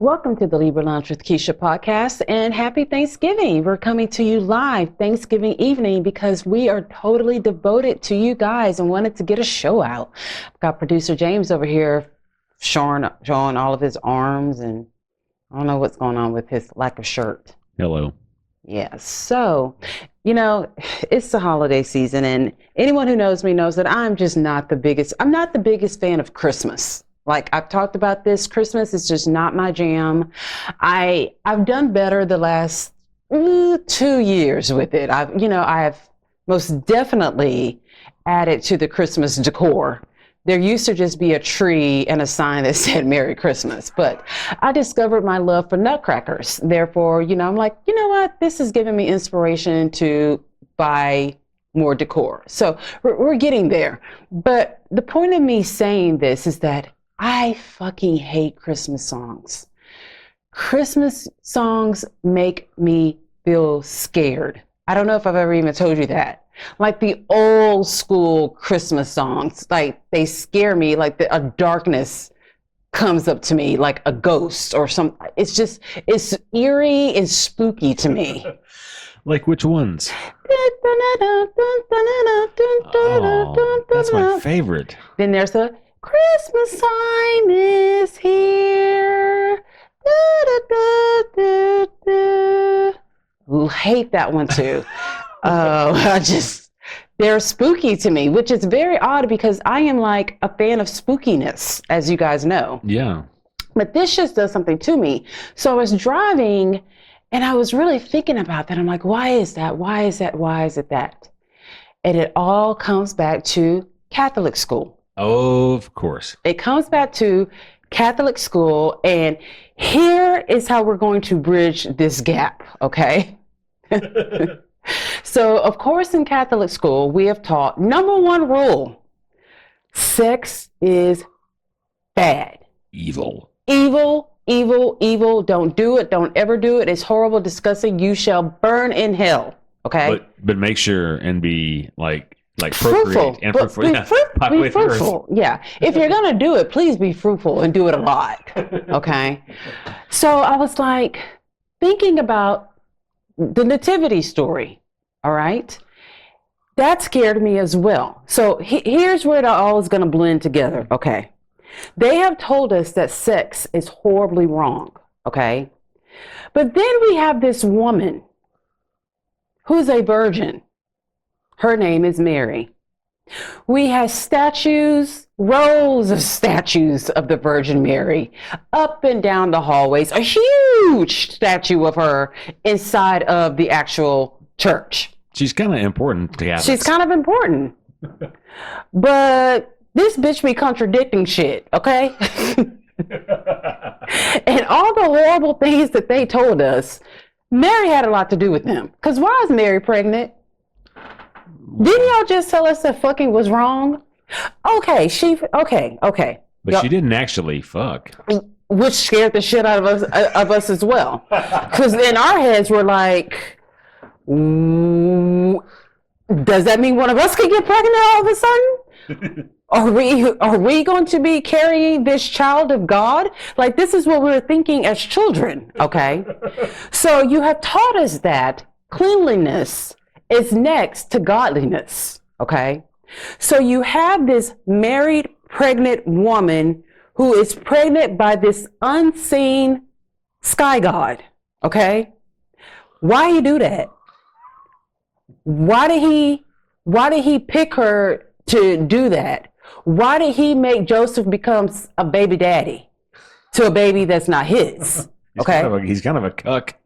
Welcome to the Libra Lounge with Keisha podcast and happy Thanksgiving. We're coming to you live Thanksgiving evening because we are totally devoted to you guys and wanted to get a show out. I've got producer James over here showing all of his arms, and I don't know what's going on with his lack of shirt. Hello. Yeah, so, it's the holiday season, and anyone who knows me knows that I'm not the biggest fan of Christmas. Like I've talked about this, Christmas is just not my jam. I've done better the last 2 years with it. I've most definitely added to the Christmas decor. There used to just be a tree and a sign that said Merry Christmas, but I discovered my love for nutcrackers. Therefore, I'm like, you know what? This is giving me inspiration to buy more decor. So we're getting there. But the point of me saying this is that I fucking hate Christmas songs. Christmas songs make me feel scared. I don't know if I've ever even told you that. Like the old school Christmas songs, like they scare me, like a darkness comes up to me like a ghost or something. It's eerie and spooky to me. Like which ones? Oh, that's my favorite. Then there's a Christmas time is here. Hate that one too. They're spooky to me, which is very odd because I am like a fan of spookiness, as you guys know. Yeah. But this just does something to me. So I was driving and I was really thinking about that. I'm like, why is that? Why is that? Why is it that? And it all comes back to Catholic school. Of course. It comes back to Catholic school, and here is how we're going to bridge this gap, okay? So, of course, in Catholic school, we have taught number one rule: sex is bad. Evil. Evil, evil, evil. Don't do it. Don't ever do it. It's horrible, disgusting. You shall burn in hell, okay? But make sure and be like fruitful. And Be fruitful. Yeah. If you're going to do it, please be fruitful and do it a lot. Okay. So I was like thinking about the nativity story. All right. That scared me as well. So here's where it all is going to blend together. Okay. They have told us that sex is horribly wrong. Okay. But then we have this woman who's a virgin. Her name is Mary. We have statues, rows of statues of the Virgin Mary up and down the hallways, a huge statue of her inside of the actual church. She's kind of important to Catholics. She's kind of important. But this bitch be contradicting shit, okay? And all the horrible things that they told us, Mary had a lot to do with them. Because why is Mary pregnant? Didn't y'all just tell us that fucking was wrong? Okay. But she didn't actually fuck. Which scared the shit out of us as well. Because in our heads we're like, does that mean one of us could get pregnant all of a sudden? Are we going to be carrying this child of God? Like, this is what we were thinking as children, okay? So you have taught us that cleanliness is next to godliness, okay? So you have this married, pregnant woman who is pregnant by this unseen sky god, okay? Why he do that? Why did he pick her to do that? Why did he make Joseph become a baby daddy to a baby that's not his? Okay, he's kind of a cuck.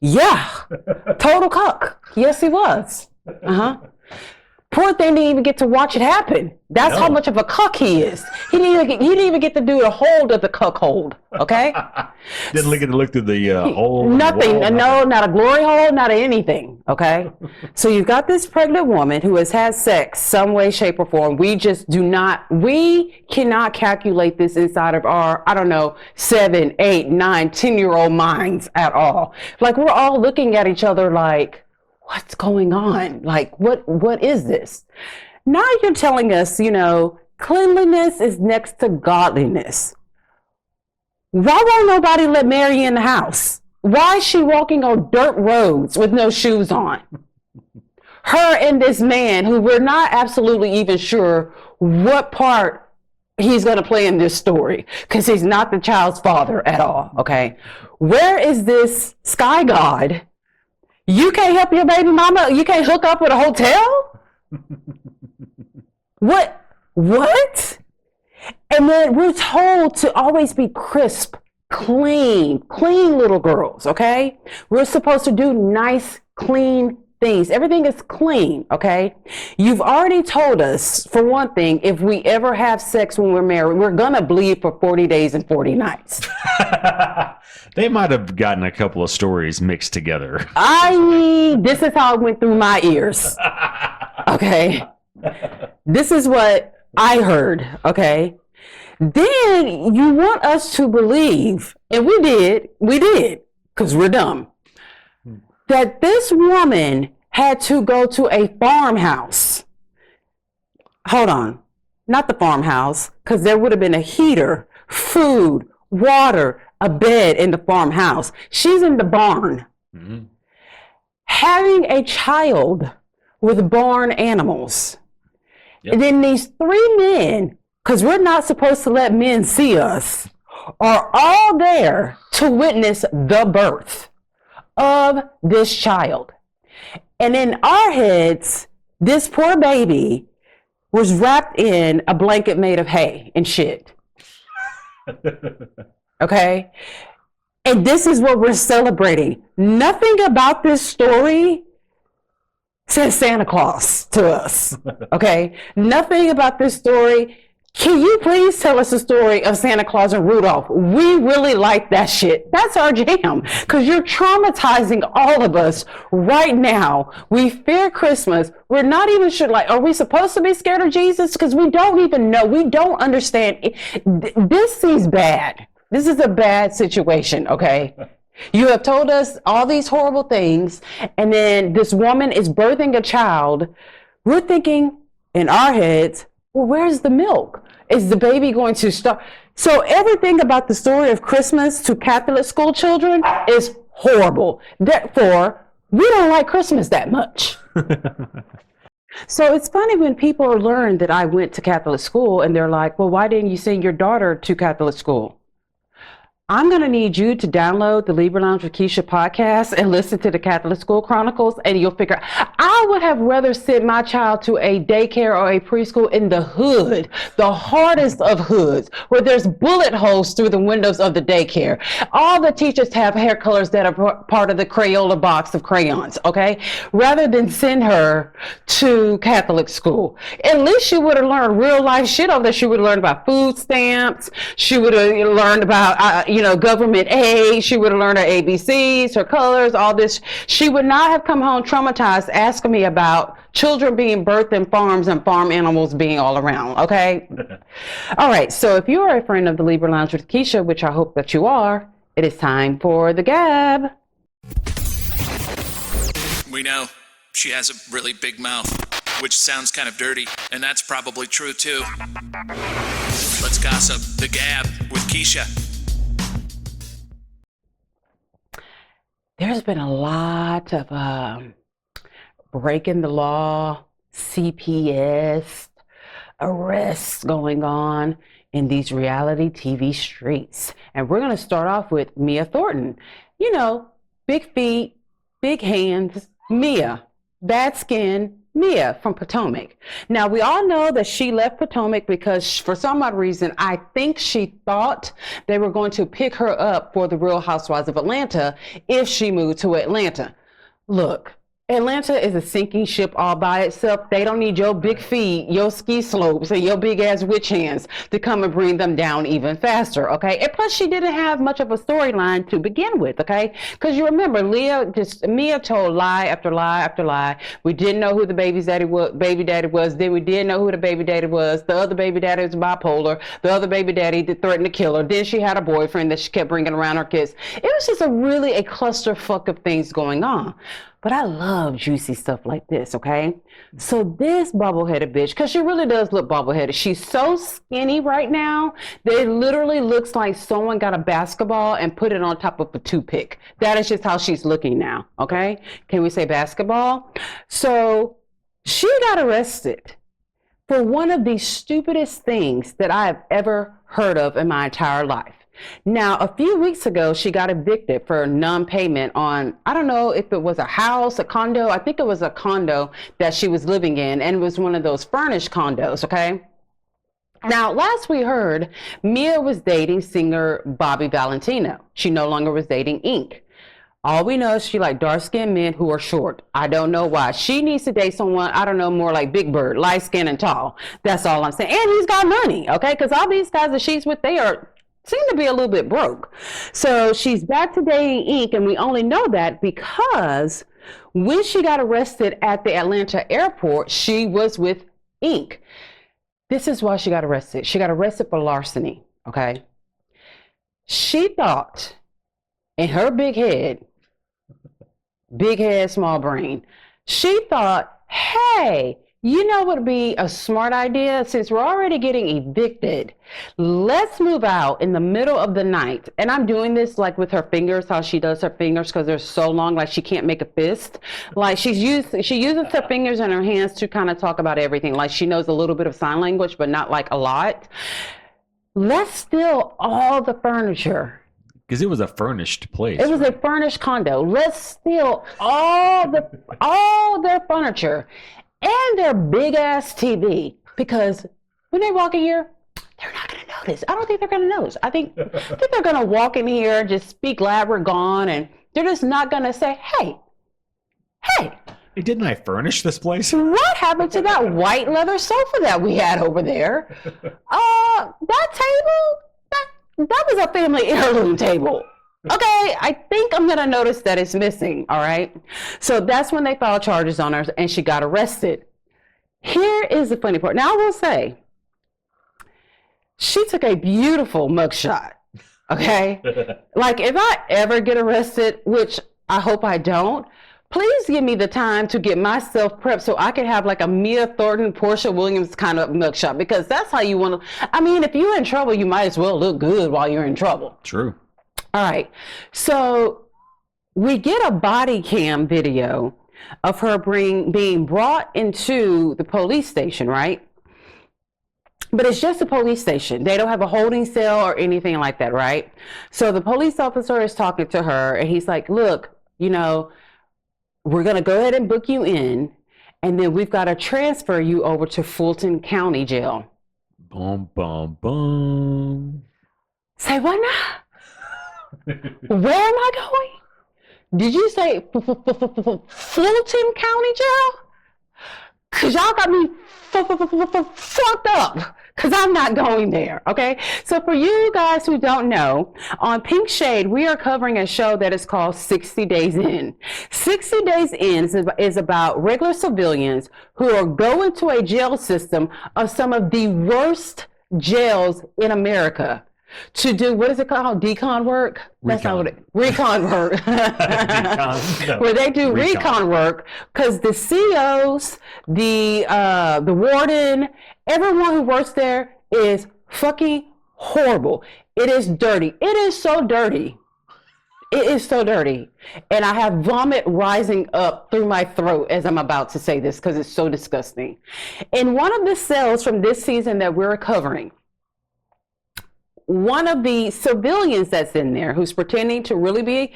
Yeah, total cuck. Yes, he was. Poor thing didn't even get to watch it happen. That's how much of a cuck he is. He didn't even get to do the hold of the cuck hold. Okay. Didn't get to look through the hole. Nothing. No, not a glory hole. Not anything. Okay. So you've got this pregnant woman who has had sex some way, shape, or form. We cannot calculate this inside of our, 7, 8, 9, 10-year-old minds at all. Like, we're all looking at each other like, what's going on? Like, what is this? Now you're telling us, cleanliness is next to godliness. Why won't nobody let Mary in the house? Why is she walking on dirt roads with no shoes on? Her and this man who we're not absolutely even sure what part he's going to play in this story, because he's not the child's father at all, okay? Where is this sky god? You can't help your baby mama? You can't hook up with a hotel? What? And then we're told to always be crisp, clean little girls, okay? We're supposed to do nice, clean things. Everything is clean, okay? You've already told us, for one thing, if we ever have sex when we're married, we're gonna bleed for 40 days and 40 nights. They might have gotten a couple of stories mixed together. This is how it went through my ears, okay? This is what I heard, okay? Then you want us to believe, and we did, because we're dumb, that this woman had to go to a farmhouse. Hold on, not the farmhouse, because there would have been a heater, food, water, a bed in the farmhouse. She's in the barn. Mm-hmm. Having a child with barn animals. Yep. And then these three men, because we're not supposed to let men see us, are all there to witness the birth of this child. And in our heads, this poor baby was wrapped in a blanket made of hay and shit. Okay? And this is what we're celebrating. Nothing about this story says Santa Claus to us. Okay? Nothing about this story. Can you please tell us the story of Santa Claus and Rudolph? We really like that shit. That's our jam. Because you're traumatizing all of us right now. We fear Christmas. We're not even sure, like, are we supposed to be scared of Jesus? Because we don't even know. We don't understand. This seems bad. This is a bad situation, okay? You have told us all these horrible things, and then this woman is birthing a child. We're thinking in our heads, well, where's the milk? Is the baby going to start? So everything about the story of Christmas to Catholic school children is horrible. Therefore, we don't like Christmas that much. So it's funny when people learn that I went to Catholic school and they're like, well, why didn't you send your daughter to Catholic school? I'm going to need you to download the Libra Lounge with Keisha podcast and listen to the Catholic School Chronicles, and you'll figure out. I would have rather sent my child to a daycare or a preschool in the hood, the hardest of hoods, where there's bullet holes through the windows of the daycare. All the teachers have hair colors that are part of the Crayola box of crayons, okay? Rather than send her to Catholic school. At least she would have learned real life shit over there. She would have learned about food stamps. She would have learned about, government aid. She would have learned her ABCs, her colors, all this. She would not have come home traumatized asking me about children being birthed in farms and farm animals being all around, okay? All right, so if you are a friend of the Libra Lounge with Keisha, which I hope that you are, it is time for the gab. We know she has a really big mouth, which sounds kind of dirty, and that's probably true too. Let's gossip. The gab with Keisha. There's been a lot of breaking the law, CPS, arrests going on in these reality TV streets. And we're going to start off with Mia Thornton. You know, big feet, big hands, Mia, bad skin, Mia from Potomac. Now, we all know that she left Potomac because for some odd reason, I think she thought they were going to pick her up for the Real Housewives of Atlanta if she moved to Atlanta. Look, Atlanta is a sinking ship all by itself. They don't need your big feet, your ski slopes, and your big ass witch hands to come and bring them down even faster, okay? And plus, she didn't have much of a storyline to begin with, okay? Because you remember, Mia told lie after lie after lie. We didn't know who the baby daddy was. Then we did know who the baby daddy was. The other baby daddy was bipolar. The other baby daddy threatened to kill her. Then she had a boyfriend that she kept bringing around her kids. It was just a clusterfuck of things going on. But I love juicy stuff like this, okay? So this bubble-headed bitch, because she really does look bubble-headed. She's so skinny right now that it literally looks like someone got a basketball and put it on top of a toothpick. That is just how she's looking now, okay? Can we say basketball? So she got arrested for one of the stupidest things that I have ever heard of in my entire life. Now, a few weeks ago, she got evicted for non-payment on, I don't know if it was a house, a condo. I think it was a condo that she was living in, and it was one of those furnished condos, okay? Now, last we heard, Mia was dating singer Bobby Valentino. She no longer was dating Ink. All we know is she like dark-skinned men who are short. I don't know why. She needs to date someone, I don't know, more like Big Bird, light-skinned and tall. That's all I'm saying. And he's got money, okay? Because all these guys that she's with, they seem to be a little bit broke. So she's back to dating Ink, and we only know that because when she got arrested at the Atlanta airport, she was with Ink. This is why she got arrested. She got arrested for larceny, okay? She thought in her big head, small brain, she thought, hey, you know what would be a smart idea? Since we're already getting evicted, let's move out in the middle of the night. And I'm doing this like with her fingers, how she does her fingers because they're so long, like she can't make a fist. Like she uses her fingers and her hands to kind of talk about everything. Like she knows a little bit of sign language, but not like a lot. Let's steal all the furniture. Because it was a furnished place. It was a furnished condo. Let's steal all their furniture and their big ass TV, because when they walk in here, they're not going to notice. I don't think they're going to notice. I think they're going to walk in here and just speak loud, we're gone, and they're just not going to say, hey, Hey, didn't I furnish this place? what happened to that white leather sofa that we had over there? That table, that was a family heirloom table. Okay, I think I'm going to notice that it's missing, all right? So that's when they filed charges on her, and she got arrested. Here is the funny part. Now, I will say, she took a beautiful mugshot, okay? Like, if I ever get arrested, which I hope I don't, please give me the time to get myself prepped so I can have like a Mia Thornton, Portia Williams kind of mugshot, because that's how you want to, I mean, if you're in trouble, you might as well look good while you're in trouble. True. All right, so we get a body cam video of her being brought into the police station, right? But it's just a police station. They don't have a holding cell or anything like that, right? So the police officer is talking to her, and he's like, look, you know, we're going to go ahead and book you in, and then we've got to transfer you over to Fulton County Jail. Boom, boom, boom. Say what now? Where am I going? Did you say Fulton County Jail? Because y'all got me fucked up, because I'm not going there, okay? So for you guys who don't know, on Pink Shade, we are covering a show that is called 60 Days In. 60 Days In is about regular civilians who are going to a jail system of some of the worst jails in America to do, what is it called? Decon work? That's not what recon work. Decon, no. Where they do recon work, because the COs, the warden, everyone who works there is fucking horrible. It is dirty. It is so dirty. It is so dirty. And I have vomit rising up through my throat as I'm about to say this, because it's so disgusting. In one of the cells from this season that we're covering, one of the civilians that's in there who's pretending to really be,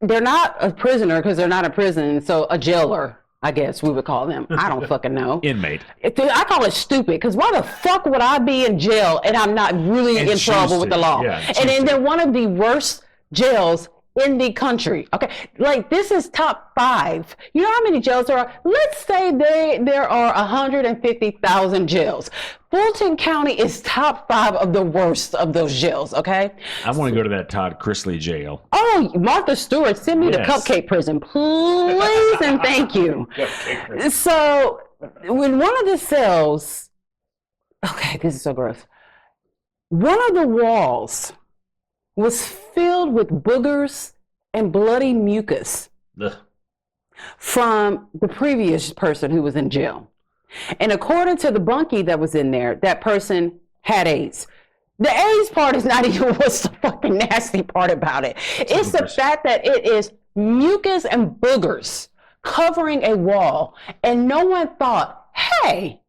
they're not a prisoner because they're not a prison, so a jailer, I guess we would call them. I don't fucking know. Inmate. I call it stupid, because why the fuck would I be in jail and I'm not really in trouble with the law? Yeah, and then one of the worst jails in the country. Okay, like this is top 5. You know how many jails there are? Let's say there are 150,000 jails. Fulton County is top 5 of the worst of those jails, okay? I want to go to that Todd Chrisley jail. Oh, Martha Stewart, send me to Cupcake Prison, please and thank you. So, when one of the cells, okay, this is so gross. One of the walls was filled with boogers and bloody mucus. Ugh. from the previous person who was in jail. And according to the bunkie that was in there, that person had AIDS. The AIDS part is not even what's the fucking nasty part about it. It's the fact that it is mucus and boogers covering a wall. And no one thought, hey,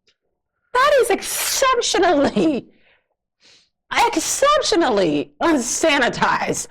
that is exceptionally unsanitized.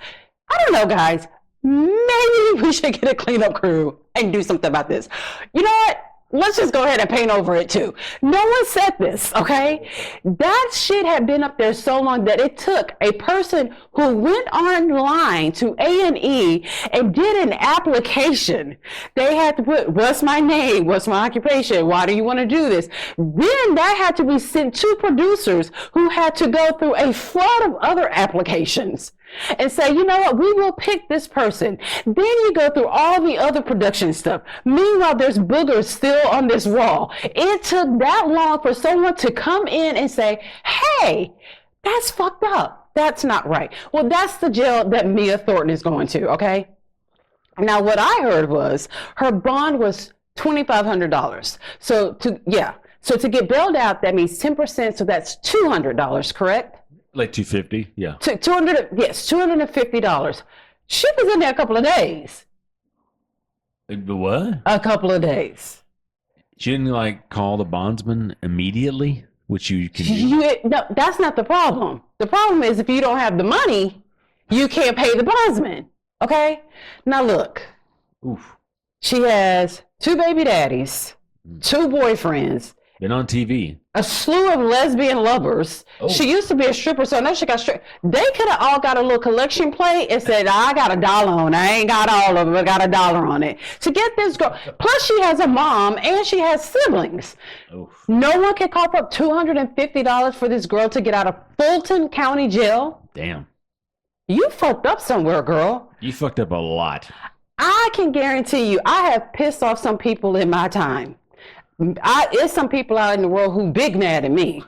I don't know, guys. Maybe we should get a cleanup crew and do something about this. You know what? Let's just go ahead and paint over it too. No one said this, okay? That shit had been up there so long that it took a person who went online to A&E and did an application. They had to put, what's my name? What's my occupation? Why do you want to do this? Then that had to be sent to producers who had to go through a flood of other applications and say, you know what, we will pick this person. Then you go through all the other production stuff. Meanwhile, there's boogers still on this wall. It took that long for someone to come in and say, hey, that's fucked up. That's not right. Well, that's the jail that Mia Thornton is going to, okay? Now, what I heard was her bond was $2,500. So to get bailed out, that means 10%, so that's $200, correct? Like 250, yeah. $250. She was in there a couple of days. What? A couple of days. She didn't like call the bondsman immediately, which you can do. No, that's not the problem. The problem is if you don't have the money, you can't pay the bondsman. Okay? Now look. Oof. She has 2 baby daddies, 2 boyfriends. Been on TV. A slew of lesbian lovers. Oh. She used to be a stripper, so I know she got stripped. They could have all got a little collection plate and said, I got $1 on it. I ain't got all of them, I got $1 on it. To get this girl. Plus she has a mom and she has siblings. Oof. No one can cough up $250 for this girl to get out of Fulton County Jail. Damn. You fucked up somewhere, girl. You fucked up a lot. I can guarantee you, I have pissed off some people in my time. It's some people out in the world who big mad at me.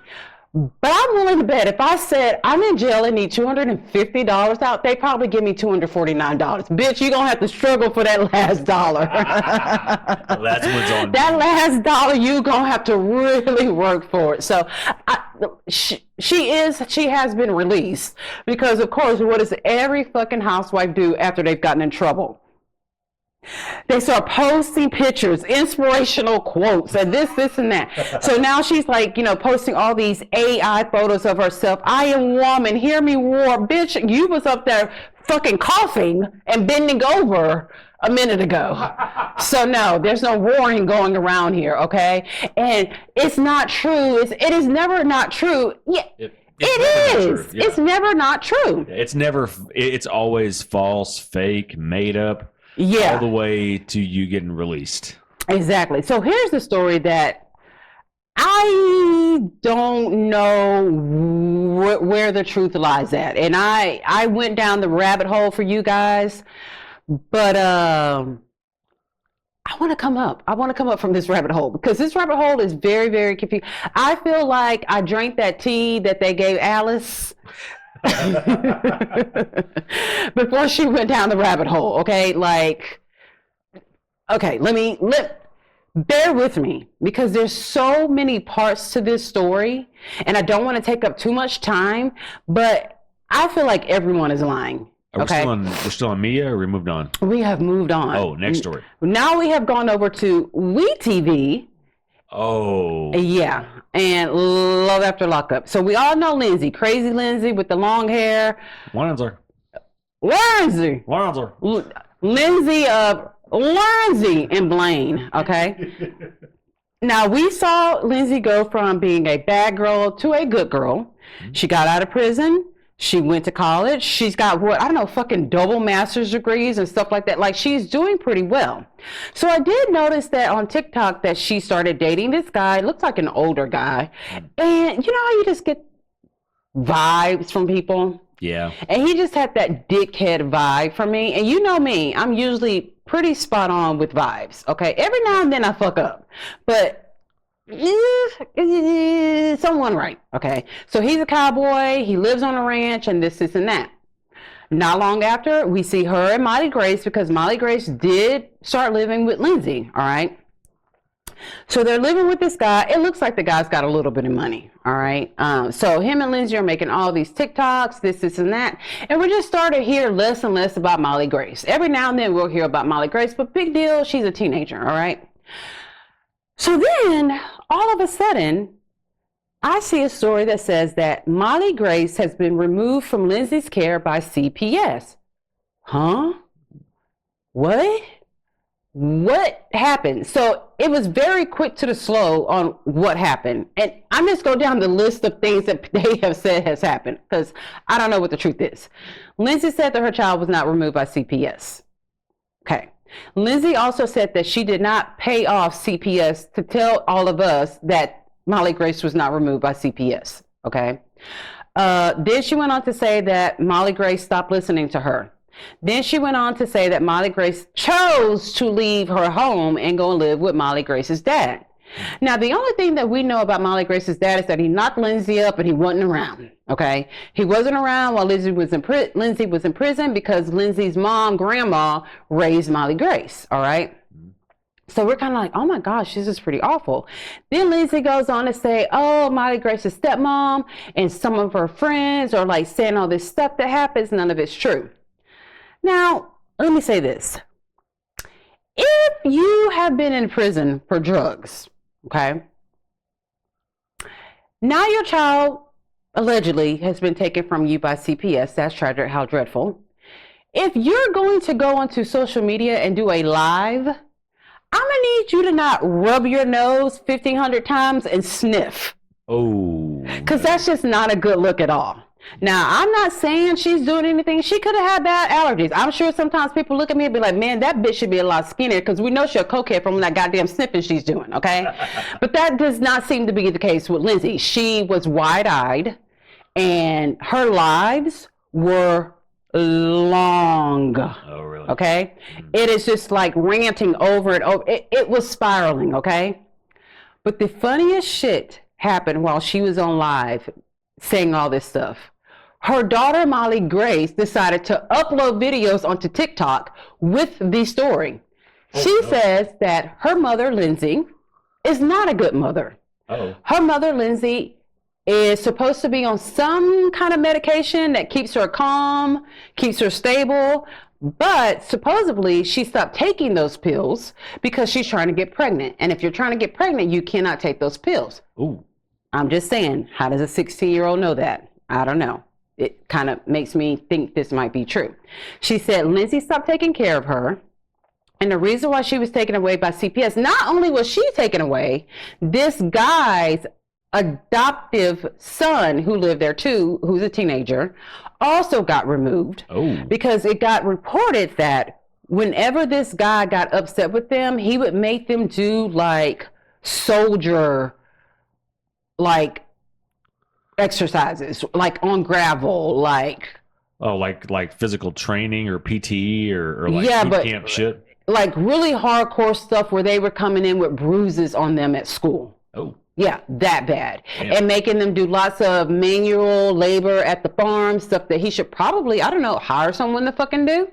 But I'm willing to bet if I said I'm in jail and need $250 out, they probably give me $249. Bitch, you're going to have to struggle for that last dollar. Well, that's what's on. That last dollar, you're going to have to really work for it. So she has been released because, of course, what does every fucking housewife do after they've gotten in trouble? They start posting pictures, inspirational quotes, and this and that. So now she's like, posting all these AI photos of herself. I am woman, hear me roar. Bitch, you was up there fucking coughing and bending over a minute ago. So no, there's no roaring going around here, okay? And it's not true. It is never not true. Yeah. It is. Yeah. It's never not true. It's always false, fake, made up. Yeah. All the way to you getting released. Exactly. So here's the story that I don't know where the truth lies at. And I went down the rabbit hole for you guys, but I want to come up. I want to come up from this rabbit hole because this rabbit hole is very, very confusing. I feel like I drank that tea that they gave Alice before she went down the rabbit hole. Okay, bear with me because there's so many parts to this story and I don't want to take up too much time, but I feel like everyone is lying. We're still on Mia, or we moved on? We have moved on. Oh, next story. Now we have gone over to WeTV. Oh. Yeah. And Love After Lockup. So we all know Lindsay, crazy Lindsay with the long hair. Lindsay and Blaine, okay? Now we saw Lindsay go from being a bad girl to a good girl. She got out of prison. She went to college. She's got fucking double master's degrees and stuff like that. Like, she's doing pretty well. So I did notice that on TikTok that she started dating this guy. Looks like an older guy. And you know how you just get vibes from people? Yeah. And he just had that dickhead vibe for me. And you know me, I'm usually pretty spot on with vibes. Okay. Every now and then I fuck up. But someone right. Okay. So he's a cowboy. He lives on a ranch and this and that. Not long after, we see her and Molly Grace, because Molly Grace did start living with Lindsay, all right? So they're living with this guy. It looks like the guy's got a little bit of money, all right? So him and Lindsay are making all these TikToks, this, and that. And we just started to hear less and less about Molly Grace. Every now and then we'll hear about Molly Grace, but big deal, she's a teenager, all right? So then, all of a sudden, I see a story that says that Molly Grace has been removed from Lindsay's care by CPS. Huh? What? What happened? So it was very quick to the slow on what happened. And I'm just going down the list of things that they have said has happened, because I don't know what the truth is. Lindsay said that her child was not removed by CPS. Okay. Lindsay also said that she did not pay off CPS to tell all of us that Molly Grace was not removed by CPS, okay? Then she went on to say that Molly Grace stopped listening to her. Then she went on to say that Molly Grace chose to leave her home and go and live with Molly Grace's dad. Now, the only thing that we know about Molly Grace's dad is that he knocked Lindsay up and he wasn't around, okay? He wasn't around while Lindsay was in prison because Lindsay's mom, grandma, raised Molly Grace, all right? So we're kind of like, oh my gosh, this is pretty awful. Then Lindsay goes on to say, oh, Molly Grace's stepmom and some of her friends are like saying all this stuff that happens. None of it's true. Now, let me say this. If you have been in prison for drugs, okay, now your child allegedly has been taken from you by CPS. That's tragic. How dreadful. If you're going to go onto social media and do a live, I'm going to need you to not rub your nose 1,500 times and sniff. Oh. Because that's just not a good look at all. Now, I'm not saying she's doing anything. She could have had bad allergies. I'm sure sometimes people look at me and be like, man, that bitch should be a lot skinnier, because we know she's a cokehead from that goddamn sniffing she's doing, okay? But that does not seem to be the case with Lindsay. She was wide-eyed, and her lives were long. Oh, really? Okay? It is just like ranting over and over. It was spiraling, okay? But the funniest shit happened while she was on live saying all this stuff. Her daughter, Molly Grace, decided to upload videos onto TikTok with the story. She says that her mother, Lindsay, is not a good mother. Her mother, Lindsay, is supposed to be on some kind of medication that keeps her calm, keeps her stable, but supposedly she stopped taking those pills because she's trying to get pregnant. And if you're trying to get pregnant, you cannot take those pills. Ooh. I'm just saying, how does a 16-year-old know that? I don't know. It kind of makes me think this might be true. She said Lindsay stopped taking care of her. And the reason why she was taken away by CPS, not only was she taken away, this guy's adoptive son who lived there too, who's a teenager, also got removed. Because it got reported that whenever this guy got upset with them, he would make them do like soldier exercises, like on gravel, like physical training or PT or like boot camp shit, like really hardcore stuff where they were coming in with bruises on them at school. Yeah, that bad. And making them do lots of manual labor at the farm, stuff that he should probably, I don't know, hire someone to fucking do.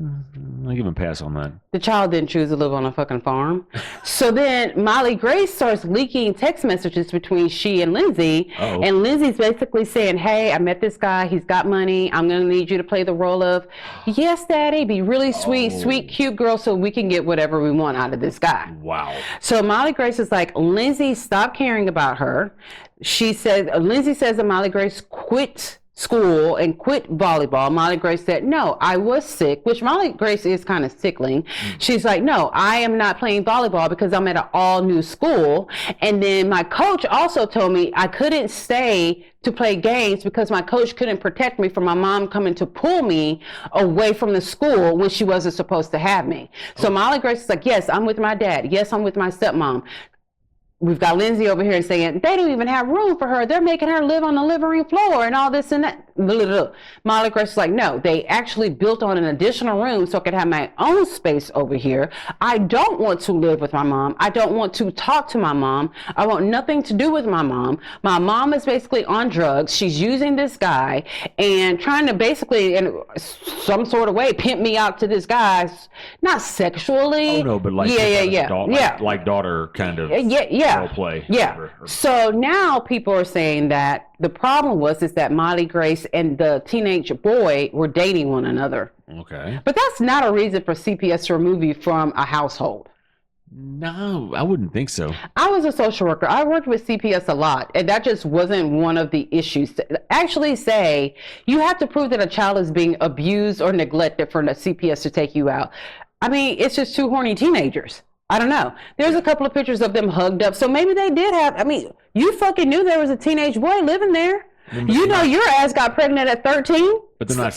I'll give him a pass on that. The child didn't choose to live on a fucking farm. So then Molly Grace starts leaking text messages between she and Lindsay. And Lindsay's basically saying, hey, I met this guy. He's got money. I'm going to need you to play the role of, yes, daddy, be really sweet, cute girl so we can get whatever we want out of this guy. Wow. So Molly Grace is like, Lindsay, stop caring about her. Lindsay says that Molly Grace quit school and quit volleyball. Molly Grace said, no, I was sick, which Molly Grace is kind of sickling. She's like, no, I am not playing volleyball because I'm at an all new school. And then my coach also told me I couldn't stay to play games because my coach couldn't protect me from my mom coming to pull me away from the school when she wasn't supposed to have me. So Molly Grace is like, yes, I'm with my dad. Yes, I'm with my stepmom. we've got Lindsay over here saying they don't even have room for her. They're making her live on the living room floor and all this and that. Molly Grace is like, no, they actually built on an additional room so I could have my own space over here. I don't want to live with my mom. I don't want to talk to my mom. I want nothing to do with my mom. My mom is basically on drugs. She's using this guy and trying to basically, in some sort of way, pimp me out to this guy. Not sexually. Oh, no, but like, like daughter kind of role play. Yeah. So now people are saying that the problem is that Molly Grace and the teenage boy were dating one another. Okay. But that's not a reason for CPS to remove you from a household. No, I wouldn't think so. I was a social worker. I worked with CPS a lot, and that just wasn't one of the issues. To actually say you have to prove that a child is being abused or neglected for the CPS to take you out. I mean, it's just two horny teenagers. I don't know. There's a couple of pictures of them hugged up. So maybe they did have, I mean, you fucking knew there was a teenage boy living there. You know your ass got pregnant at 13. But they're not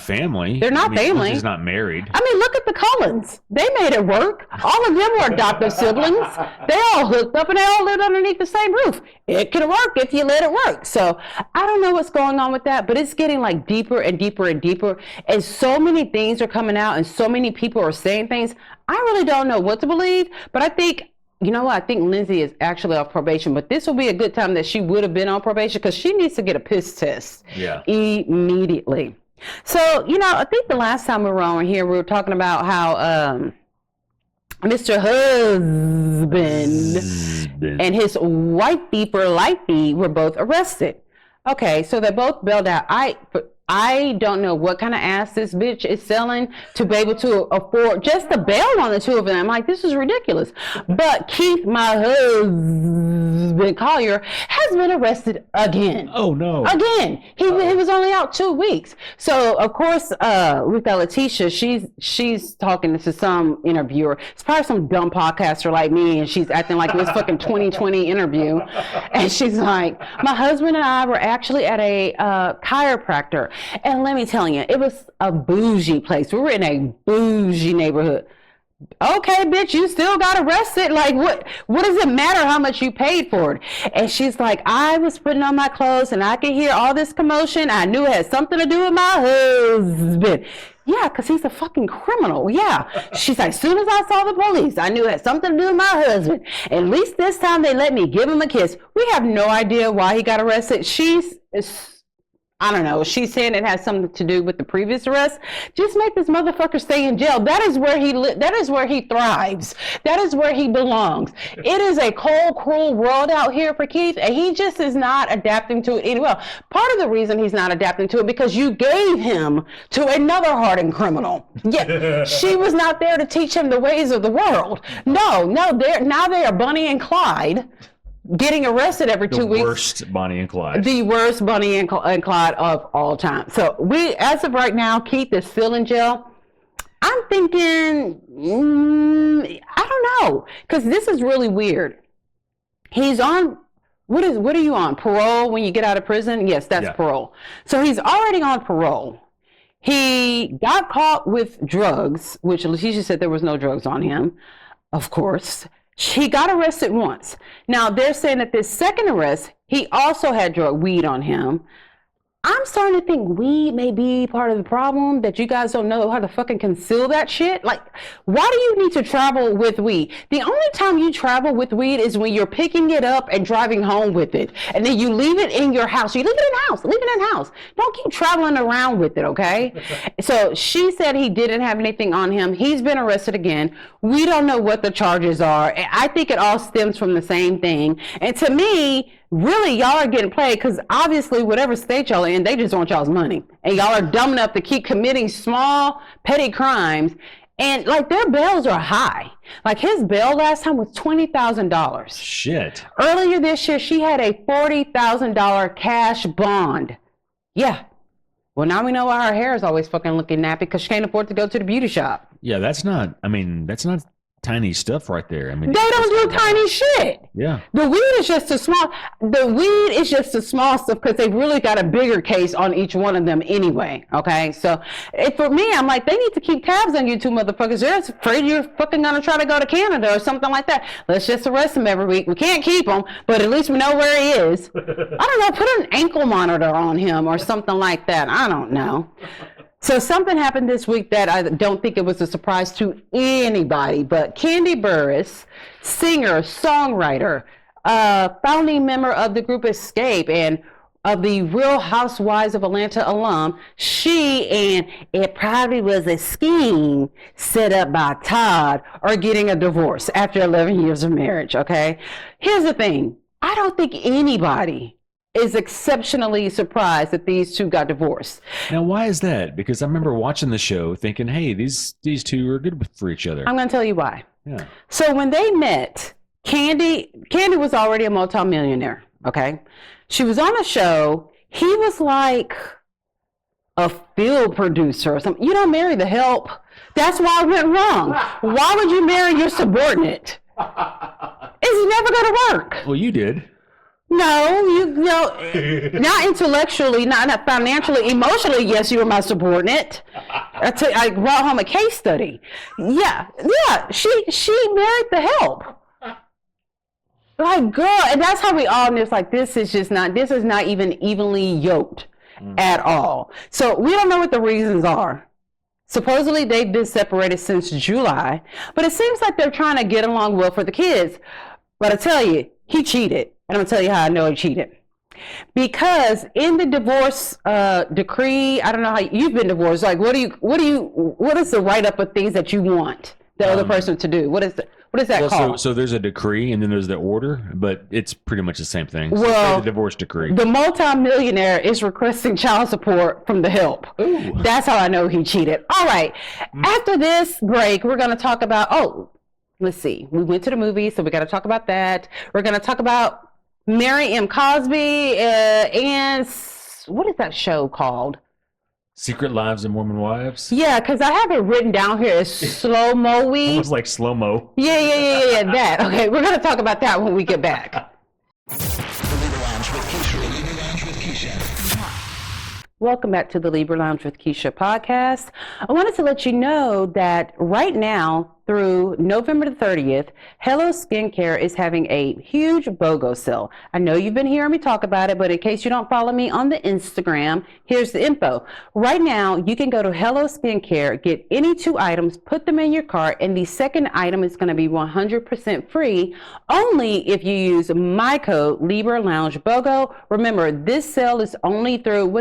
family. They're not family. He's not married. I mean, look at the Cullens. They made it work. All of them were adoptive siblings. They all hooked up and they all lived underneath the same roof. It can work if you let it work. So I don't know what's going on with that, but it's getting like deeper and deeper and deeper. And so many things are coming out and so many people are saying things. I really don't know what to believe, but I think, you know what? I think Lindsay is actually off probation, but this will be a good time that she would have been on probation because she needs to get a piss test immediately. So, you know, I think the last time we were on here, we were talking about how Mr. Husband and his wifey for lifey were both arrested. Okay, so they both bailed out. I don't know what kind of ass this bitch is selling to be able to afford just the bail on the two of them. I'm like, this is ridiculous. But Keith, my husband, Collier, has been arrested again. Oh, no. Again. He was only out 2 weeks. So, of course, we've got Letitia. She's talking to some interviewer. It's probably some dumb podcaster like me, and she's acting like it was fucking 2020 interview. And she's like, my husband and I were actually at a chiropractor. And let me tell you, it was a bougie place. We were in a bougie neighborhood. Okay, bitch, you still got arrested. Like, what does it matter how much you paid for it? And she's like, I was putting on my clothes and I could hear all this commotion. I knew it had something to do with my husband. Yeah, because he's a fucking criminal. Yeah. She's like, as soon as I saw the police, I knew it had something to do with my husband. At least this time they let me give him a kiss. We have no idea why he got arrested. I don't know. She's saying it has something to do with the previous arrest. Just make this motherfucker stay in jail. That is where that is where he thrives. That is where he belongs. It is a cold, cruel world out here for Keith, and he just is not adapting to it well. Part of the reason he's not adapting to it because you gave him to another hardened criminal. Yeah, she was not there to teach him the ways of the world. No, now they are Bonnie and Clyde. Getting arrested every 2 weeks. The worst Bonnie and Clyde. The worst Bonnie and Clyde of all time. So as of right now, Keith is still in jail. I'm thinking, I don't know, because this is really weird. He's on, what are you on? Parole when you get out of prison? Yes, that's parole. So he's already on parole. He got caught with drugs, which Letitia said there was no drugs on him, of course. He got arrested once. Now, they're saying that this second arrest, he also had weed on him. I'm starting to think weed may be part of the problem, that you guys don't know how to fucking conceal that shit. Like, why do you need to travel with weed? The only time you travel with weed is when you're picking it up and driving home with it. And then you leave it in your house. You leave it in the house. Leave it in the house. Don't keep traveling around with it, okay? So she said he didn't have anything on him. He's been arrested again. We don't know what the charges are. I think it all stems from the same thing. And to me, really, y'all are getting played because obviously whatever state y'all in, they just want y'all's money. And y'all are dumb enough to keep committing small, petty crimes. And like their bails are high. Like his bail last time was $20,000. Shit. Earlier this year, she had a $40,000 cash bond. Yeah. Well, now we know why her hair is always fucking looking nappy because she can't afford to go to the beauty shop. Yeah, that's not tiny stuff right there. I mean, They don't do tiny shit. Yeah. The weed is just the small. The weed is just the small stuff because they've really got a bigger case on each one of them anyway. Okay, so for me, I'm like, they need to keep tabs on you two motherfuckers. They're afraid you're fucking gonna try to go to Canada or something like that. Let's just arrest him every week. We can't keep him, but at least we know where he is. I don't know. Put an ankle monitor on him or something like that. I don't know. So something happened this week that I don't think it was a surprise to anybody, but Kandi Burruss, singer, songwriter, founding member of the group Escape and of the Real Housewives of Atlanta alum, she and it probably was a scheme set up by Todd are getting a divorce after 11 years of marriage, okay? Here's the thing. I don't think anybody is exceptionally surprised that these two got divorced. Now, why is that? Because I remember watching the show thinking, hey, these two are good for each other. I'm going to tell you why. Yeah. So when they met, Kandi was already a multimillionaire, okay? She was on a show. He was like a field producer or something. You don't marry the help. That's why it went wrong. Why would you marry your subordinate? It's never going to work. Well, you did. No, not intellectually, not financially, emotionally. Yes, you were my subordinate. I brought home a case study. Yeah, she married the help. Like, girl, and that's how we all knew. It's like, this is not even evenly yoked at all. So we don't know what the reasons are. Supposedly they've been separated since July, but it seems like they're trying to get along well for the kids. But I tell you, he cheated. And I'm going to tell you how I know he cheated. Because in the divorce decree, I don't know how you've been divorced. Like, what is the write-up of things that you want the other person to do? What is that called? So there's a decree and then there's the order, but it's pretty much the same thing. So well, the divorce decree. The multimillionaire is requesting child support from the help. Ooh. That's how I know he cheated. All right. After this break, we're going to talk about, let's see. We went to the movie, so we got to talk about that. We're going to talk about Mary M. Cosby and what is that show called? Secret Lives of Mormon Wives? Yeah, because I have it written down here as slow-mo-y. Almost like slow-mo. Yeah, that. Okay, we're going to talk about that when we get back. The Libra Lounge with Keisha. The Libra Lounge with Keisha. Welcome back to the Libra Lounge with Keisha podcast. I wanted to let you know that right now, through November the 30th, Hello Skincare is having a huge BOGO sale. I know you've been hearing me talk about it, but in case you don't follow me on the Instagram, here's the info. Right now, you can go to Hello Skincare, get any 2 items, put them in your cart, and the second item is going to be 100% free only if you use my code Libra Lounge BOGO. Remember, this sale is only through,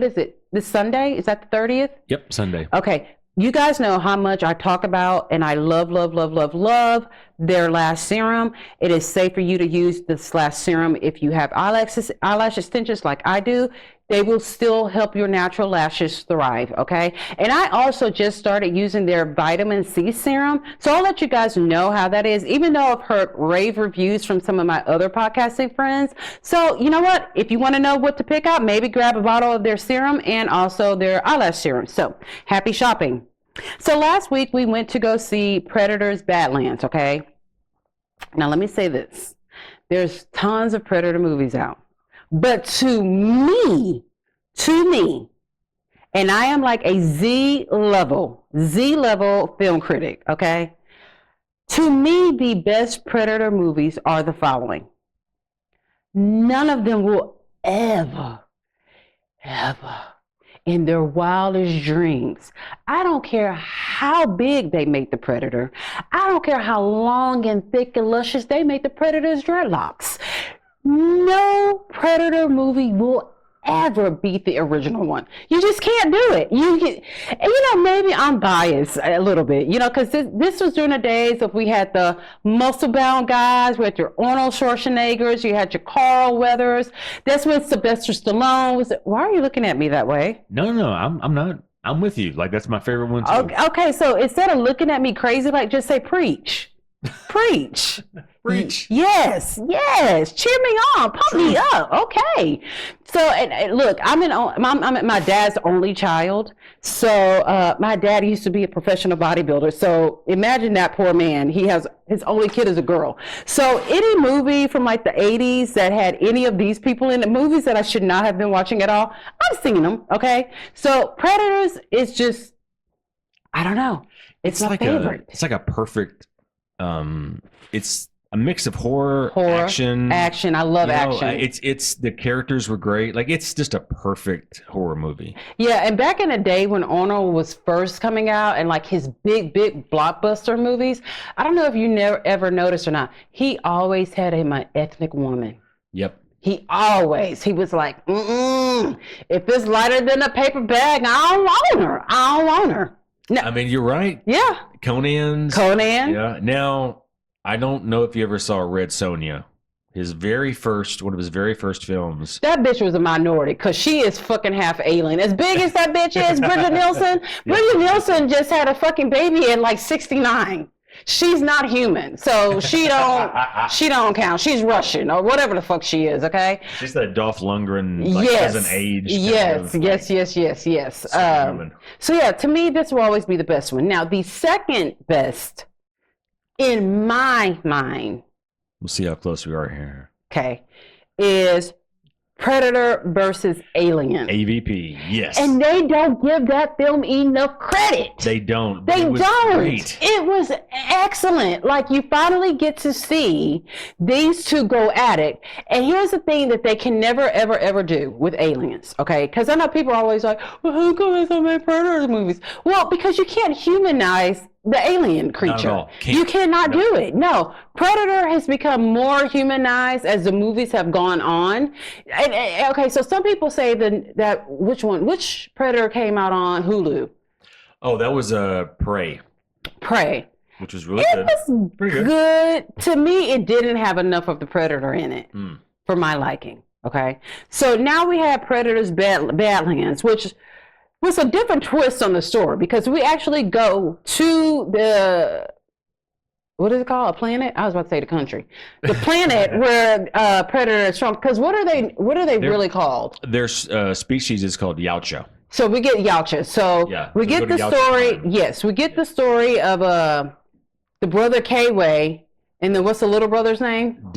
this Sunday? Is that the 30th? Yep, Sunday. Okay. You guys know how much I talk about and I love their lash serum. It is safe for you to use this lash serum if you have eyelash extensions like I do. They will still help your natural lashes thrive, okay? And I also just started using their vitamin C serum. So I'll let you guys know how that is, even though I've heard rave reviews from some of my other podcasting friends. So you know what? If you want to know what to pick out, maybe grab a bottle of their serum and also their eyelash serum. So happy shopping. So last week we went to go see Predator's Badlands, okay? Now let me say this. There's tons of Predator movies out. But to me, and I am like a Z level film critic, okay? To me, the best Predator movies are the following. None of them will ever in their wildest dreams. I don't care how big they make the Predator. I don't care how long and thick and luscious they make the Predator's dreadlocks. No Predator movie will ever beat the original one. You just can't do it. Maybe I'm biased a little bit, because this was during the days of we had the muscle-bound guys, we had your Arnold Schwarzeneggers, you had your Carl Weathers. That's when Sylvester Stallone was. Why are you looking at me that way? No, I'm not. I'm with you. Like, that's my favorite one too. Okay, so instead of looking at me crazy, like, just say preach. Preach. Preach. Yes. Cheer me on. Pump me up. Okay. So, and look, I'm my dad's only child. So, my dad used to be a professional bodybuilder. So, imagine that poor man. He has his only kid is a girl. So, any movie from like the 80s that had any of these people in it, movies that I should not have been watching at all, I've seen them. Okay. So, Predators is just, I don't know. It's my like favorite. It's like a perfect. It's a mix of horror, action. I love action. It's the characters were great. Like it's just a perfect horror movie. Yeah, and back in the day when Arnold was first coming out and like his big blockbuster movies, I don't know if you ever noticed or not, he always had an ethnic woman. Yep. He was like, if it's lighter than a paper bag, I don't want her. No. I mean, you're right. Yeah. Conan. Yeah. Now, I don't know if you ever saw Red Sonja. One of his very first films. That bitch was a minority because she is fucking half alien. As big as that bitch is, Bridget Nielsen. Bridget Nielsen just had a fucking baby at like 69. She's not human, so she don't count. She's Russian or whatever the fuck she is. Okay. She's that Dolph Lundgren, like doesn't age. Yes. So yeah, to me, this will always be the best one. Now, the second best, in my mind, we'll see how close we are here. Okay, is Predator versus Alien. AVP, yes. And they don't give that film enough credit. They don't. They don't. Great. It was excellent. Like, you finally get to see these two go at it. And here's the thing that they can never, ever, ever do with aliens, okay? Because I know people are always like, well, how come there's so many Predator movies? Well, because you can't humanize the alien creature. You cannot do it. No. Predator has become more humanized as the movies have gone on. And, okay, so some people say which Predator came out on Hulu? Oh, that was Prey. Prey. Which was really good. It was pretty good. To me, it didn't have enough of the Predator in it for my liking. Okay. So now we have Predators Badlands, which was a different twist on the story because we actually go to the, what is it called? A planet? I was about to say the country. The planet where Predator is from. Because what are they really called? Their species is called Yautja. So we get Yautja. So we get the story. Yes, we get the story of the brother K-Way, and then what's the little brother's name?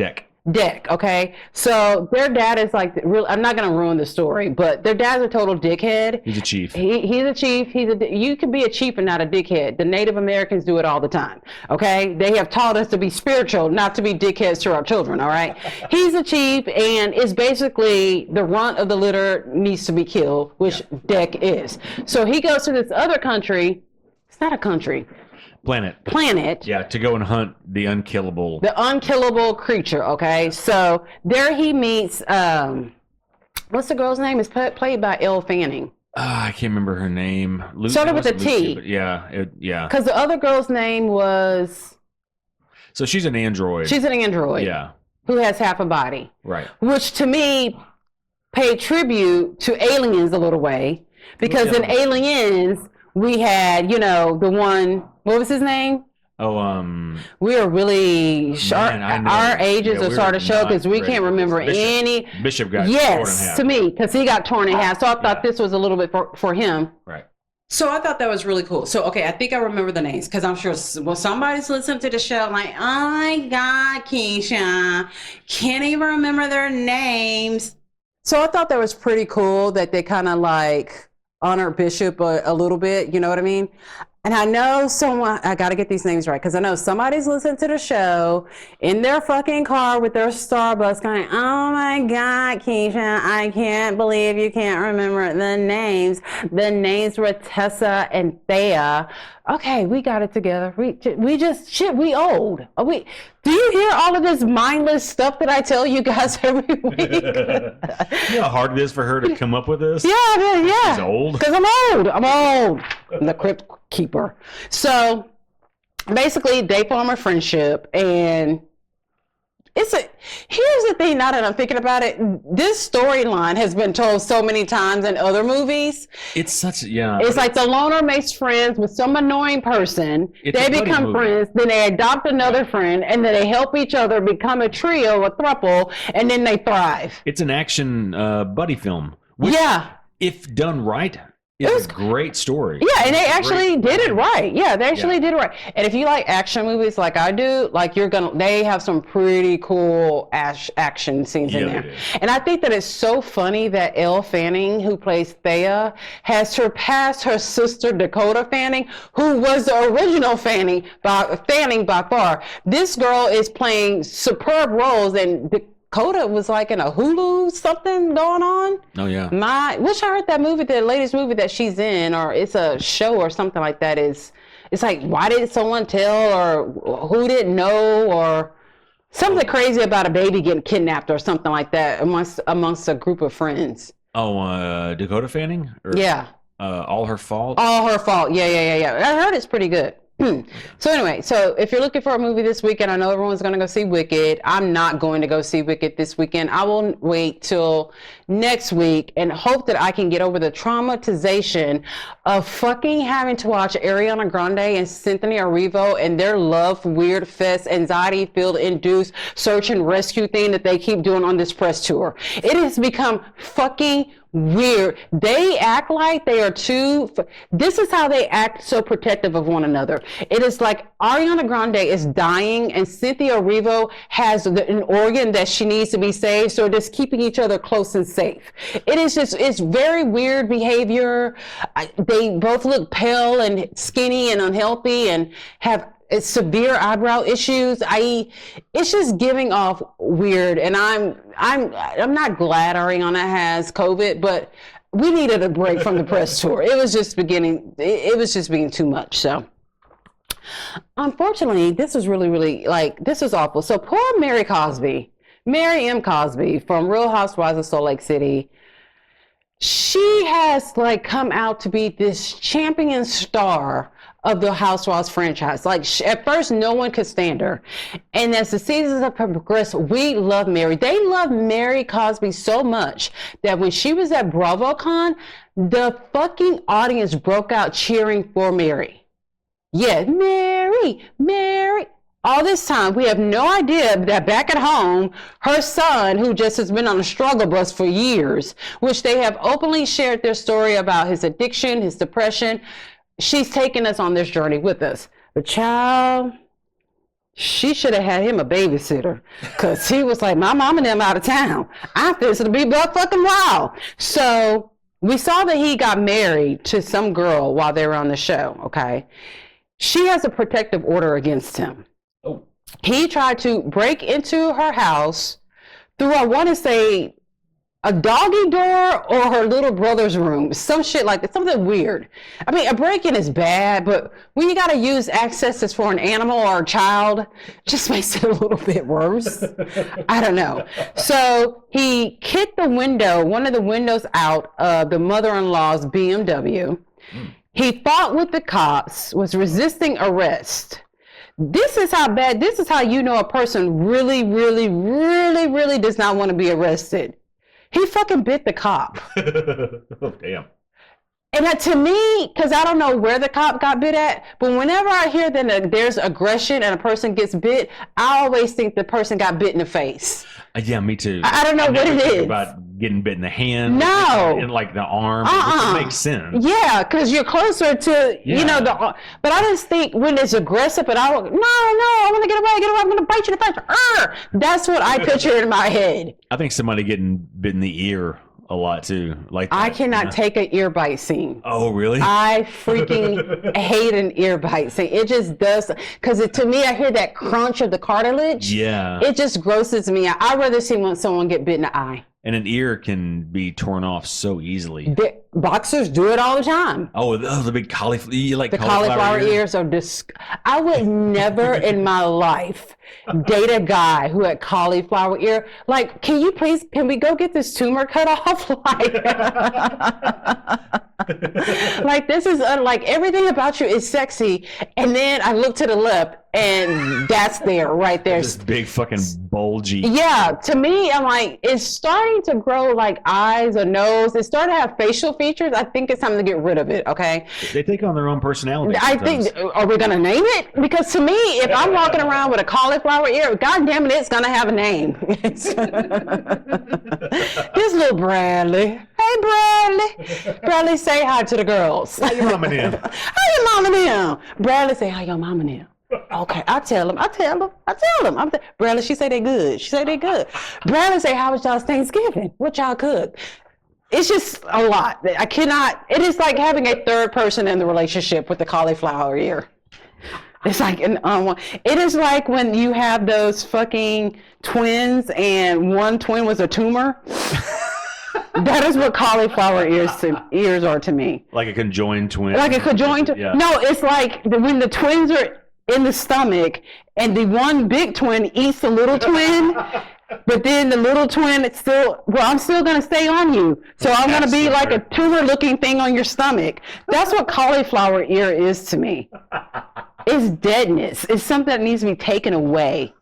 Deck, okay? So their dad is like, I'm not going to ruin the story, but their dad's a total dickhead. He's a chief. He's a chief. You can be a chief and not a dickhead. The Native Americans do it all the time, okay? They have taught us to be spiritual, not to be dickheads to our children, all right? He's a chief, and it's basically the runt of the litter needs to be killed, which Deck is. So he goes to this other country. It's not a country. Planet. Yeah, to go and hunt the unkillable creature, okay? So there he meets, what's the girl's name? It's played by Elle Fanning. I can't remember her name. Started with a T. But yeah. Because the other girl's name was... So she's an android. Yeah. Who has half a body. Right. Which to me paid tribute to Aliens a little way. Because in Aliens, we had, the one... What was his name? We are really our ages are starting to show because we can't remember any. Bishop got torn in half. To me, because he got torn in half. So I thought this was a little bit for him. Right. So I thought that was really cool. So, okay, I think I remember the names because I'm sure somebody's listening to the show like, oh my God, Keisha, can't even remember their names. So I thought that was pretty cool that they kind of like honor Bishop a little bit. You know what I mean? And I know I got to get these names right because I know somebody's listening to the show in their fucking car with their Starbucks going, oh my God, Keisha, I can't believe you can't remember the names. The names were Tessa and Thea. Okay, we got it together. We old. Do you hear all of this mindless stuff that I tell you guys every week? You know how hard it is for her to come up with this? Yeah. She's old. Because I'm old. I'm the crypt keeper. So basically, they form a friendship, and Here's the thing, now that I'm thinking about it, this storyline has been told so many times in other movies. It's like the loner makes friends with some annoying person. It's they a buddy become movie. friends, then they adopt another friend, and then they help each other become a trio, a throuple, and then they thrive. It's an action buddy film. Which, if done right, is a great story. Yeah, and they actually did it right. Yeah, they actually did it right. And if you like action movies like I do, like they have some pretty cool action scenes in there. And I think that it's so funny that Elle Fanning, who plays Thea, has surpassed her sister Dakota Fanning, who was the original Fanning by far. This girl is playing superb roles, and Dakota was like in a Hulu something going on. Oh yeah. Wish I heard that movie, the latest movie that she's in, or it's a show or something like that. It's like, why didn't someone tell, or who didn't know, or something crazy about a baby getting kidnapped or something like that amongst a group of friends. Oh, Dakota Fanning? All Her Fault? All Her Fault. Yeah. I heard it's pretty good. So anyway, if you're looking for a movie this weekend, I know everyone's going to go see Wicked. I'm not going to go see Wicked this weekend. I will wait till next week and hope that I can get over the traumatization of fucking having to watch Ariana Grande and Cynthia Erivo and their love weird fest, anxiety-filled induced search and rescue thing that they keep doing on this press tour. It has become fucking weird. They act like they are this is how they act, so protective of one another. It is like Ariana Grande is dying and Cynthia Erivo has an organ that she needs to be saved, so they're just keeping each other close and safe. It's very weird behavior. They both look pale and skinny and unhealthy and have severe eyebrow issues. It's just giving off weird, and I'm not glad Ariana has COVID, but we needed a break from the press tour. It was just being too much. So unfortunately, this was really this was awful. So poor Mary M. Cosby from Real Housewives of Salt Lake City. She has come out to be this champion star of the Housewives franchise. At first, no one could stand her. And as the seasons have progressed, we love Mary. They love Mary Cosby so much that when she was at BravoCon, the fucking audience broke out cheering for Mary. Yeah, Mary. All this time, we have no idea that back at home, her son, who just has been on a struggle bus for years, which they have openly shared their story about his addiction, his depression, she's taking us on this journey with us. The child, she should have had him a babysitter, because he was like, my mom and them out of town. I'm fixing to be buck fucking wild. So we saw that he got married to some girl while they were on the show, okay? She has a protective order against him. Oh. He tried to break into her house through, I want to say, a doggy door or her little brother's room, some shit like that, something weird. I mean, a break-in is bad, but when you got to use accesses for an animal or a child, it just makes it a little bit worse. I don't know. So he kicked one of the windows out of the mother-in-law's BMW. He fought with the cops, was resisting arrest. This is how you know a person really, really, really, really does not want to be arrested. He fucking bit the cop. Oh, damn. And that, to me, because I don't know where the cop got bit at, but whenever I hear that there's aggression and a person gets bit, I always think the person got bit in the face. Yeah, me too. I don't know what it is. About getting bit in the hand. No. In the arm. It makes sense. Yeah, because you're closer to, but I just think when it's aggressive, and I want to get away, I'm going to bite you in the face. That's what I picture in my head. I think somebody getting bit in the ear a lot too. I cannot take an ear bite scene. Oh, really? I freaking hate an ear bite scene. It just does, because to me, I hear that crunch of the cartilage. Yeah. It just grosses me out. I'd rather see someone get bit in the eye. And an ear can be torn off so easly. Boxers do it all the time. Oh, the big cauliflower. You like the cauliflower ears are I would never in my life date a guy who had cauliflower ear. Can we go get this tumor cut off? This is everything about you is sexy. And then I look to the left And that's there, right there. This big fucking bulgy. Yeah, to me, I'm like, it's starting to grow like eyes or nose. It's starting to have facial features. I think it's time to get rid of it, okay? They take on their own personality. I think, are we going to name it? Because to me, if I'm walking around with a cauliflower ear, God damn it, it's going to have a name. Here's little Bradley. Hey, Bradley. Bradley, say hi to the girls. How your mama now? How your mama now? Bradley, say how your mama now. Okay, I tell him. Bradley, she say they good. Bradley say, how was y'all's Thanksgiving? What y'all cook? It's just a lot. I cannot, it is like having a third person in the relationship with the cauliflower ear. It's like, it is like when you have those fucking twins and one twin was a tumor. That is what cauliflower ears are to me. Like a conjoined twin. Like a conjoined twin. Yeah. No, it's like when the twins are in the stomach and the one big twin eats the little twin, but then the little twin it's still, well, I'm still going to stay on you. So I'm going to be like a tumor looking thing on your stomach. That's what cauliflower ear is to me. It's deadness. It's something that needs to be taken away.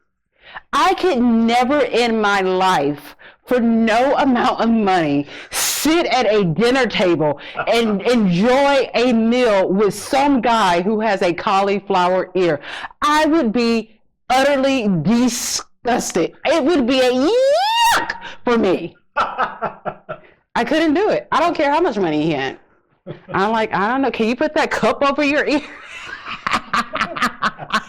I could never in my life, for no amount of money, sit at a dinner table and enjoy a meal with some guy who has a cauliflower ear. I would be utterly disgusted. It would be a yuck for me. I couldn't do it. I don't care how much money he had. I'm like, I don't know. Can you put that cup over your ear?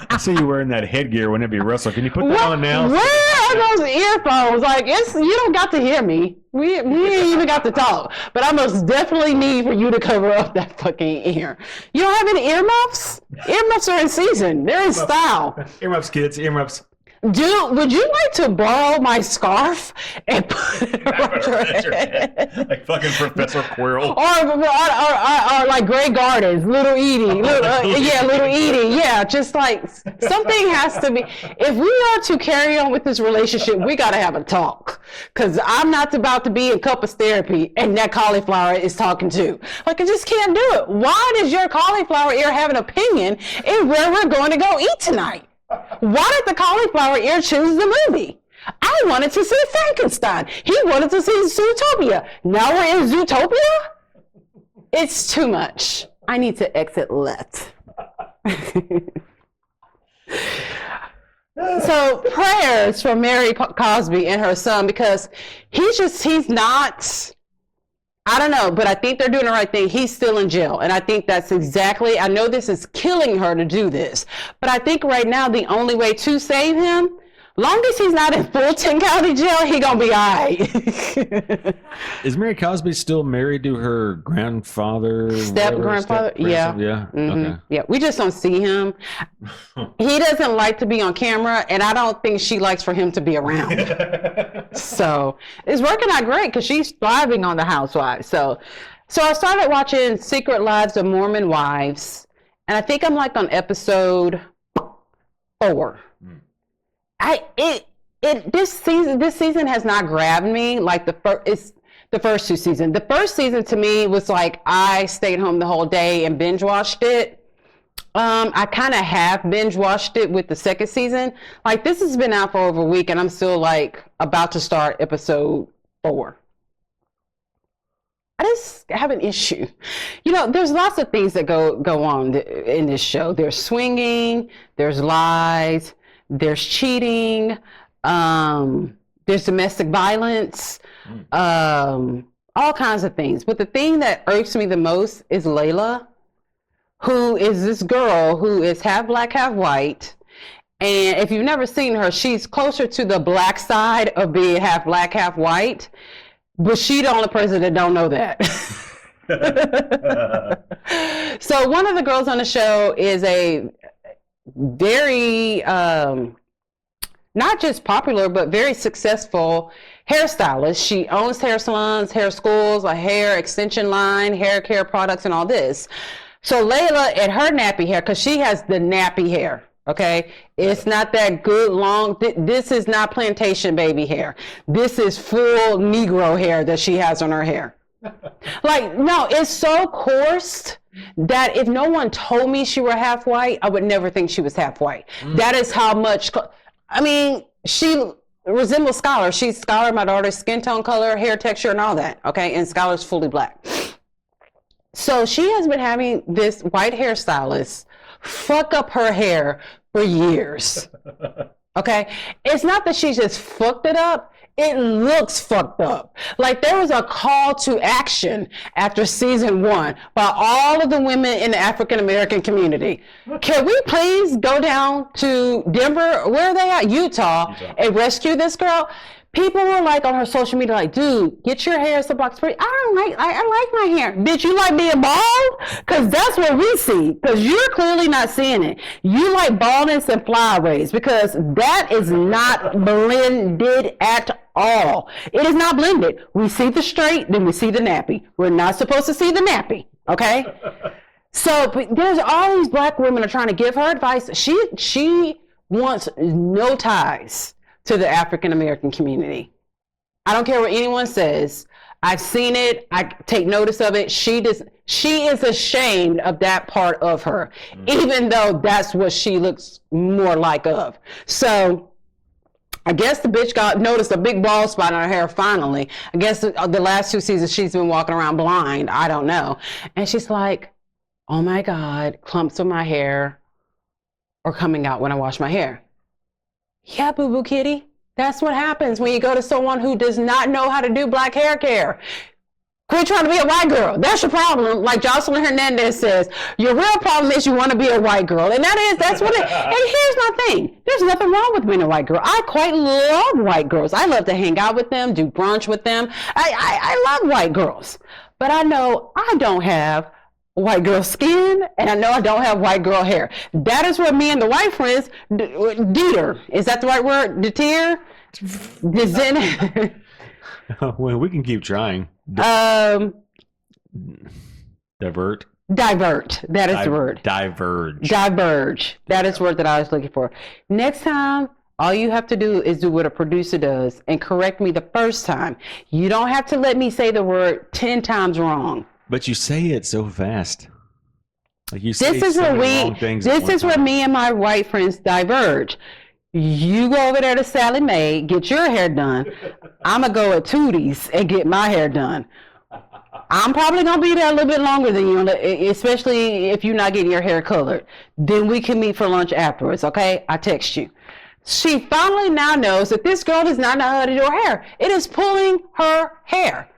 I see you wearing that headgear when it be Russell. Can you put that on now? Where are those earphones? Like, you don't got to hear me. We ain't even got to talk. But I most definitely need for you to cover up that fucking ear. You don't have any earmuffs? Earmuffs are in season. They're in style. Earmuffs, kids. Earmuffs. Dude, would you like to borrow my scarf and put it around your head? Like fucking Professor Quirrell. Or like Grey Gardens, Little Edie. Little Edie. Yeah, just like something has to be. If we are to carry on with this relationship, we got to have a talk. Because I'm not about to be in couples therapy and that cauliflower is talking too. Like, I just can't do it. Why does your cauliflower ear have an opinion in where we're going to go eat tonight? Why did the cauliflower ear choose the movie? I wanted to see Frankenstein. He wanted to see Zootopia. Now we're in Zootopia? It's too much. I need to exit left. So prayers for Mary Cosby and her son, because he's not, I don't know, but I think they're doing the right thing. He's still in jail. And I think that's exactly, I know this is killing her to do this, but I think right now the only way to save him, long as he's not in Fulton County Jail, he gonna be all right. Is Mary Cosby still married to her grandfather? Step-grandfather? Yeah. Yeah. Mm-hmm. Okay. Yeah, we just don't see him. He doesn't like to be on camera, and I don't think she likes for him to be around. So it's working out great because she's thriving on the Housewives. So I started watching Secret Lives of Mormon Wives, and I think I'm like on episode 4. This season has not grabbed me like the first 2 seasons. The first season to me was like I stayed home the whole day and binge watched it. I kind of have binge watched it with the second season. Like, this has been out for over a week and I'm still like about to start episode 4. I just have an issue. You know, there's lots of things that go on in this show. There's swinging, there's lies, there's cheating, there's domestic violence, all kinds of things. But the thing that irks me the most is Layla, who is this girl who is half black, half white. And if you've never seen her, she's closer to the black side of being half black, half white. But she's the only person that don't know that. So one of the girls on the show is a very, not just popular, but very successful hairstylist. She owns hair salons, hair schools, a hair extension line, hair care products, and all this. So Layla and her nappy hair, because she has the nappy hair, okay? It's not that good long, this is not plantation baby hair. This is full Negro hair that she has on her hair. Like, no, it's so coarse that if no one told me she were half white, I would never think she was half white. That is how much, I mean, she resembles Skylar. She's Skylar, my daughter's skin tone, color, hair texture, and all that, okay? And Skylar's fully black. So she has been having this white hairstylist fuck up her hair for years, okay? It's not that she just fucked it up. It looks fucked up. Like there was a call to action after season 1 by all of the women in the African American community. Can we please go down to Denver? Where are they at? Utah. And rescue this girl? People were like on her social media, like, dude, get your hair some box pretty. I like my hair. Bitch, you like being bald? Because that's what we see. Because you're clearly not seeing it. You like baldness and flyaways because that is not blended at all. It is not blended. We see the straight, then we see the nappy. We're not supposed to see the nappy, okay? So there's all these black women are trying to give her advice. She wants no ties to the African American community. I don't care what anyone says. I've seen it. I take notice of it. She is ashamed of that part of her, even though that's what she looks more like of. So I guess the bitch noticed a big bald spot on her hair finally. I guess the last 2 seasons she's been walking around blind. I don't know. And she's like, oh my God, clumps of my hair are coming out when I wash my hair. Yeah, boo-boo kitty. That's what happens when you go to someone who does not know how to do black hair care. Quit trying to be a white girl. That's your problem. Like Jocelyn Hernandez says, your real problem is you want to be a white girl. And that's what it, and here's my thing. There's nothing wrong with being a white girl. I quite love white girls. I love to hang out with them, do brunch with them. I love white girls. But I know I don't have white girl skin, and I know I don't have white girl hair. That is what me and the white friends, Dieter, is that the right word? Dieter? Well, we can keep trying. Divert. That is the word. Diverge. That is the word that I was looking for. Next time, all you have to do is do what a producer does and correct me the first time. You don't have to let me say the word 10 times wrong. But you say it so fast. Like you say This is where me and my white friends diverge. You go over there to Sally Mae, get your hair done. I'm going to go at Tootie's and get my hair done. I'm probably going to be there a little bit longer than you, especially if you're not getting your hair colored. Then we can meet for lunch afterwards, okay? I text you. She finally now knows that this girl does not know how to do her hair. It is pulling her hair.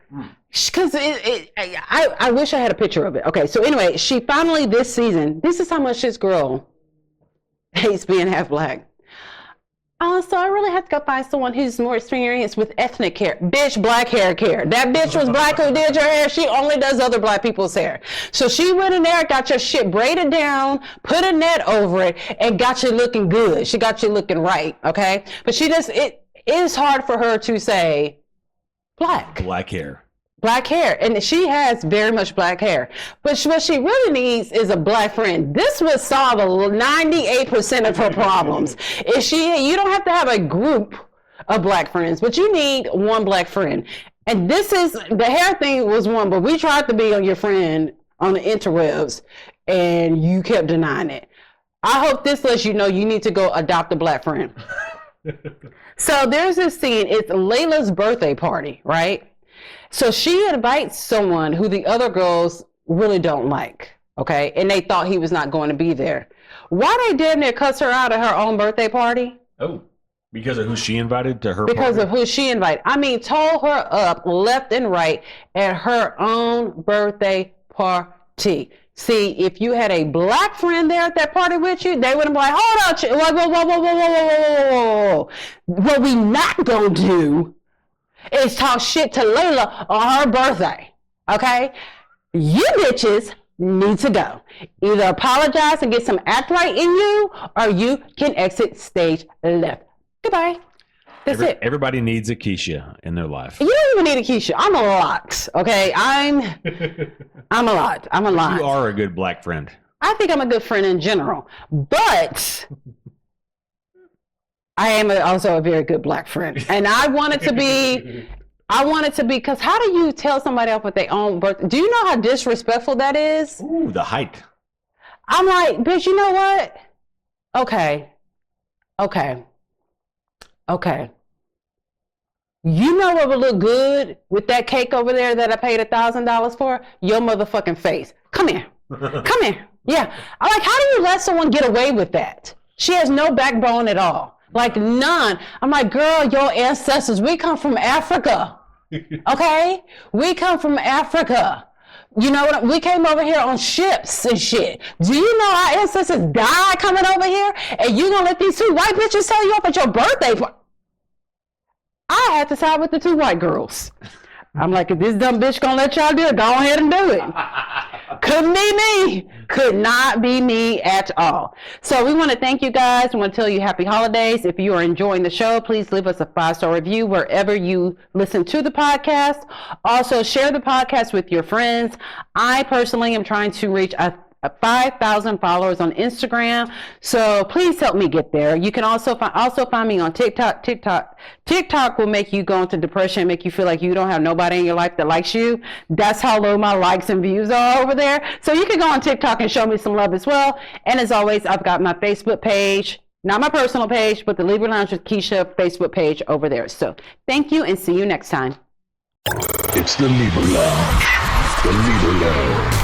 Because I wish I had a picture of it. Okay, so anyway, she finally this season, this is how much this girl hates being half black. So I really have to go find someone who's more experienced with ethnic hair. Bitch, black hair care. That bitch was black who did your hair. She only does other black people's hair. So she went in there, got your shit braided down, put a net over it, and got you looking good. She got you looking right, okay? But it is hard for her to say black. Black hair, and she has very much black hair. But what she really needs is a black friend. This would solve 98% of her problems. You don't have to have a group of black friends, but you need one black friend. And the hair thing was one, but we tried to be on your friend on the interwebs, and you kept denying it. I hope this lets you know you need to go adopt a black friend. So there's this scene. It's Layla's birthday party, right? So she invites someone who the other girls really don't like, okay? And they thought he was not going to be there. Why they damn near cuss her out at her own birthday party? Oh, because of who she invited to her Because party? of who she invited. I mean, told her up left and right at her own birthday party. See, if you had a black friend there at that party with you, they would have been like, hold on, whoa. What we not gonna do is talk shit to Layla on her birthday, okay? You bitches need to go. Either apologize and get some act right in you, or you can exit stage left. Goodbye. That's it. Everybody needs a Keisha in their life. You don't even need a Keisha. I'm a lot, okay? I'm a lot. You are a good black friend. I think I'm a good friend in general, but I am also a very good black friend. And I wanted to be I want it to be, because how do you tell somebody off with their own birthday? Do you know how disrespectful that is? Ooh, the height. I'm like, bitch, you know what? Okay. You know what would look good with that cake over there that I paid $1,000 for? Your motherfucking face. Come here. Come here. Yeah. I'm like, how do you let someone get away with that? She has no backbone at all. Like, none. I'm like, girl, your ancestors, we come from Africa. Okay? We come from Africa. You know what? We came over here on ships and shit. Do you know our ancestors died coming over here? And you gonna let these two white bitches tell you off at your birthday? I had to side with the two white girls. I'm like, if this dumb bitch gonna let y'all do it, go ahead and do it. Couldn't be me. Could not be me at all. So we want to thank you guys. We want to tell you happy holidays. If you are enjoying the show, please leave us a 5-star review wherever you listen to the podcast. Also, share the podcast with your friends. I personally am trying to reach a 5,000 followers on Instagram. So please help me get there. You can also find me on TikTok. TikTok will make you go into depression, make you feel like you don't have nobody in your life that likes you. That's how low my likes and views are over there. So you can go on TikTok and show me some love as well. And as always, I've got my Facebook page, not my personal page, but the Libra Lounge with Keisha Facebook page over there. So thank you and see you next time. It's the Libra Lounge. The Libra Lounge.